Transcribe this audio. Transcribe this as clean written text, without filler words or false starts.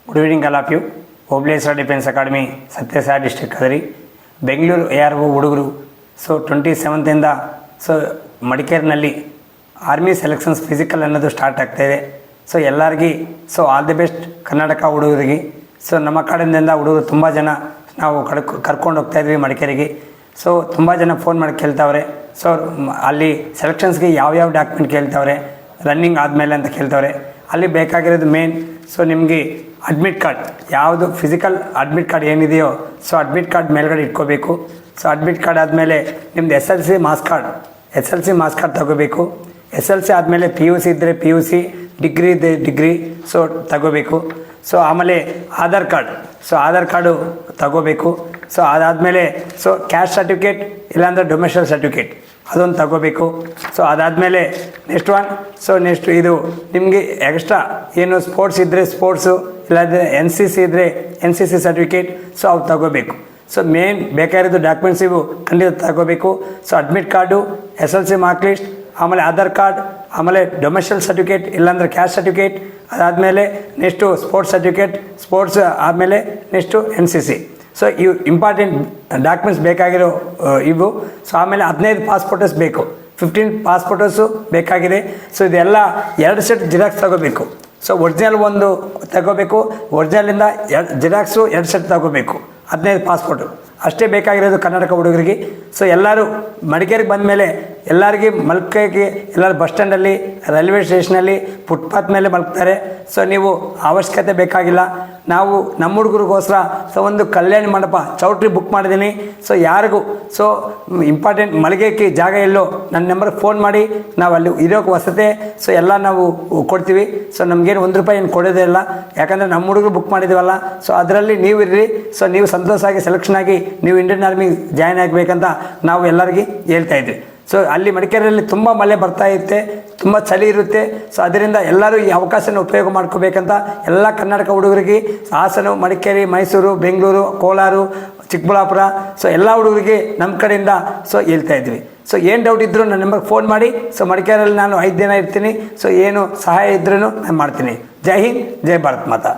Good evening all of you. Obleshwara defence academy Sathyasai district Kadiri Bengaluru ARO ಹುಡುಗರು. So 27th so ಮಡಿಕೇರಿನಲ್ಲಿ army selections physical ಅನ್ನೋದು start ಆಗ್ತಾಯಿದೆ. So ಎಲ್ಲರಿಗೂ so all the best Karnataka ಹುಡುಗರಿಗೆ. So ನಮ್ಮ ಕಡೆಯಿಂದ ಹುಡುಗರು ತುಂಬ ಜನ ನಾವು ಕರ್ಕೊಂಡು ಹೋಗ್ತಾಯಿದ್ವಿ ಮಡಿಕೇರಿಗೆ. ಸೊ ತುಂಬ ಜನ ಫೋನ್ ಮಾಡಿ ಕೇಳ್ತಾವ್ರೆ. ಸೊ ಅಲ್ಲಿ ಸೆಲೆಕ್ಷನ್ಸ್ಗೆ ಯಾವ್ಯಾವ ಡಾಕ್ಯುಮೆಂಟ್ ಕೇಳ್ತಾವ್ರೆ, ರನ್ನಿಂಗ್ ಆದಮೇಲೆ ಅಂತ ಕೇಳ್ತಾವ್ರೆ. ಅಲ್ಲಿ ಬೇಕಾಗಿರೋದು ಮೇನ್ ಸೊ ನಿಮಗೆ ಅಡ್ಮಿಟ್ ಕಾರ್ಡ್, ಯಾವುದು ಫಿಸಿಕಲ್ ಅಡ್ಮಿಟ್ ಕಾರ್ಡ್ ಏನಿದೆಯೋ ಸೊ ಅಡ್ಮಿಟ್ ಕಾರ್ಡ್ ಮೇಲ್ಗಡೆ ಇಟ್ಕೋಬೇಕು. ಸೊ ಅಡ್ಮಿಟ್ ಕಾರ್ಡ್ ಆದಮೇಲೆ ನಿಮ್ದು SLC ಮಾರ್ಕ್ಸ್ ಕಾರ್ಡ್ ತಗೋಬೇಕು. SLC ಆದಮೇಲೆ PUC ಇದ್ದರೆ PUC, ಡಿಗ್ರಿ ಇದ್ದರೆ ಡಿಗ್ರಿ ಸೊ ತಗೋಬೇಕು. ಸೊ ಆಮೇಲೆ ಆಧಾರ್ ಕಾರ್ಡು ತಗೋಬೇಕು. ಸೊ ಅದಾದಮೇಲೆ ಸೊ ಕ್ಯಾಸ್ಟ್ ಸರ್ಟಿಫಿಕೇಟ್ ಇಲ್ಲಾಂದರೆ ಡೊಮೆಸ್ಟಿಕ್ ಸರ್ಟಿಫಿಕೇಟ್ ಅದೊಂದು ತಗೋಬೇಕು. ಸೊ ಅದಾದಮೇಲೆ ನೆಕ್ಸ್ಟ್ ಇದು ನಿಮಗೆ ಎಕ್ಸ್ಟ್ರಾ ಏನು ಸ್ಪೋರ್ಟ್ಸ್ ಇದ್ದರೆ ಸ್ಪೋರ್ಟ್ಸು, ಇಲ್ಲಾಂದರೆ NCC ಇದ್ದರೆ NCC ಸರ್ಟಿಫಿಕೇಟ್ ಸೊ ಅವು ತಗೋಬೇಕು. ಸೊ ಮೇನ್ ಬೇಕಾಗಿರೋದು ಡಾಕ್ಯುಮೆಂಟ್ಸ್ ಇವು ಖಂಡಿತ ತಗೋಬೇಕು. So admit card, SLC mark list, ಆಮೇಲೆ ಆಧಾರ್ ಕಾರ್ಡ್, ಆಮೇಲೆ ಡೊಮೆಸ್ಟಿಕ್ ಸರ್ಟಿಫಿಕೇಟ್ ಇಲ್ಲಾಂದರೆ ಕ್ಯಾಸ್ಟ್ ಸರ್ಟಿಫಿಕೇಟ್, ಅದಾದಮೇಲೆ ನೆಕ್ಸ್ಟು ಸ್ಪೋರ್ಟ್ಸ್ ಸರ್ಟಿಫಿಕೇಟ್, ಸ್ಪೋರ್ಟ್ಸ್ ಆದಮೇಲೆ ನೆಕ್ಸ್ಟು NCC. ಸೊ ಇವು ಇಂಪಾರ್ಟೆಂಟ್ ಡಾಕ್ಯುಮೆಂಟ್ಸ್ ಬೇಕಾಗಿರೋ ಇವು. ಸೊ ಆಮೇಲೆ 15 ಪಾಸ್ಪೋರ್ಟಸ್ ಬೇಕು, 15 ಪಾಸ್ಪೋರ್ಟಸ್ಸು ಬೇಕಾಗಿದೆ. ಸೊ ಇದೆಲ್ಲ 2 ಸೆಟ್ ಜಿರಾಕ್ಸ್ ತಗೋಬೇಕು. ಸೊ ಒರಿಜಿನಲ್ ಒಂದು ತಗೋಬೇಕು, ಒರಿಜಿನಲಿಂದ ಜಿರಾಕ್ಸು 2 ಸೆಟ್ ತಗೋಬೇಕು. 15 ಪಾಸ್ಪೋರ್ಟು ಅಷ್ಟೇ ಬೇಕಾಗಿರೋದು ಕರ್ನಾಟಕ ಹುಡುಗರಿಗೆ. ಸೊ ಎಲ್ಲರೂ ಮಡಿಕೇರಿಗೆ ಬಂದ ಮೇಲೆ ಎಲ್ಲರಿಗೆ ಮಲ್ಕೋಕ್ಕೆ ಎಲ್ಲರೂ ಬಸ್ ಸ್ಟ್ಯಾಂಡಲ್ಲಿ, ರೈಲ್ವೆ ಸ್ಟೇಷನಲ್ಲಿ, ಫುಟ್ಪಾತ್ ಮೇಲೆ ಮಲ್ಕ್ತಾರೆ. ಸೊ ನೀವು ಅವಶ್ಯಕತೆ ಬೇಕಾಗಿಲ್ಲ. ನಾವು ನಮ್ಮ ಹುಡುಗರಿಗೋಸ್ಕರ ಸೊ ಒಂದು ಕಲ್ಯಾಣ ಮಂಟಪ ಚೌಟ್ರಿ ಬುಕ್ ಮಾಡಿದ್ದೀನಿ. ಸೊ ಯಾರಿಗೂ ಸೊ ಇಂಪಾರ್ಟೆಂಟ್ ಮಲಗೋಕ್ಕೆ ಜಾಗ ಎಲ್ಲೋ ನನ್ನ ನಂಬರ್ಗೆ ಫೋನ್ ಮಾಡಿ, ನಾವು ಅಲ್ಲಿ ಇರೋಕ್ಕೆ ವಸತಿ ಸೊ ಎಲ್ಲ ನಾವು ಕೊಡ್ತೀವಿ. ಸೊ ನಮಗೇನು ₹1 ಏನು ಕೊಡೋದೇ ಇಲ್ಲ, ಯಾಕಂದರೆ ನಮ್ಮ ಹುಡುಗರು ಬುಕ್ ಮಾಡಿದ್ದೀವಲ್ಲ. ಸೊ ಅದರಲ್ಲಿ ನೀವು ಇರ್ರಿ. ಸೊ ನೀವು ಸಂತೋಷವಾಗಿ ಸೆಲೆಕ್ಷನ್ ಆಗಿ ನೀವು ಇಂಡಿಯನ್ ಆರ್ಮಿ ಜಾಯ್ನ್ ಆಗಬೇಕಂತ ನಾವು ಎಲ್ಲರಿಗೂ ಹೇಳ್ತಾಯಿದ್ವಿ. ಸೊ ಅಲ್ಲಿ ಮಡಿಕೇರಿಯಲ್ಲಿ ತುಂಬ ಮಳೆ ಬರ್ತಾ ಇರುತ್ತೆ, ತುಂಬ ಚಳಿ ಇರುತ್ತೆ. ಸೊ ಅದರಿಂದ ಎಲ್ಲರೂ ಈ ಅವಕಾಶನ ಉಪಯೋಗ ಮಾಡ್ಕೋಬೇಕಂತ ಎಲ್ಲ ಕರ್ನಾಟಕ ಹುಡುಗರಿಗೆ, ಹಾಸನ, ಮಡಿಕೇರಿ, ಮೈಸೂರು, ಬೆಂಗಳೂರು, ಕೋಲಾರ, ಚಿಕ್ಕಬಳ್ಳಾಪುರ ಸೊ ಎಲ್ಲ ಹುಡುಗರಿಗೆ ನಮ್ಮ ಕಡೆಯಿಂದ ಸೊ ಹೇಳ್ತಾ ಇದ್ವಿ. ಸೊ ಏನು ಡೌಟ್ ಇದ್ದರೂ ನನ್ನ ನಂಬರ್ಗೆ ಫೋನ್ ಮಾಡಿ. ಸೊ ಮಡಿಕೇರಿಯಲ್ಲಿ ನಾನು 5 ದಿನ ಇರ್ತೀನಿ. ಸೊ ಏನು ಸಹಾಯ ಇದ್ರೂ ನಾನು ಮಾಡ್ತೀನಿ. ಜೈ ಹಿಂದ್, ಜೈ ಭಾರತ್ ಮಾತಾ.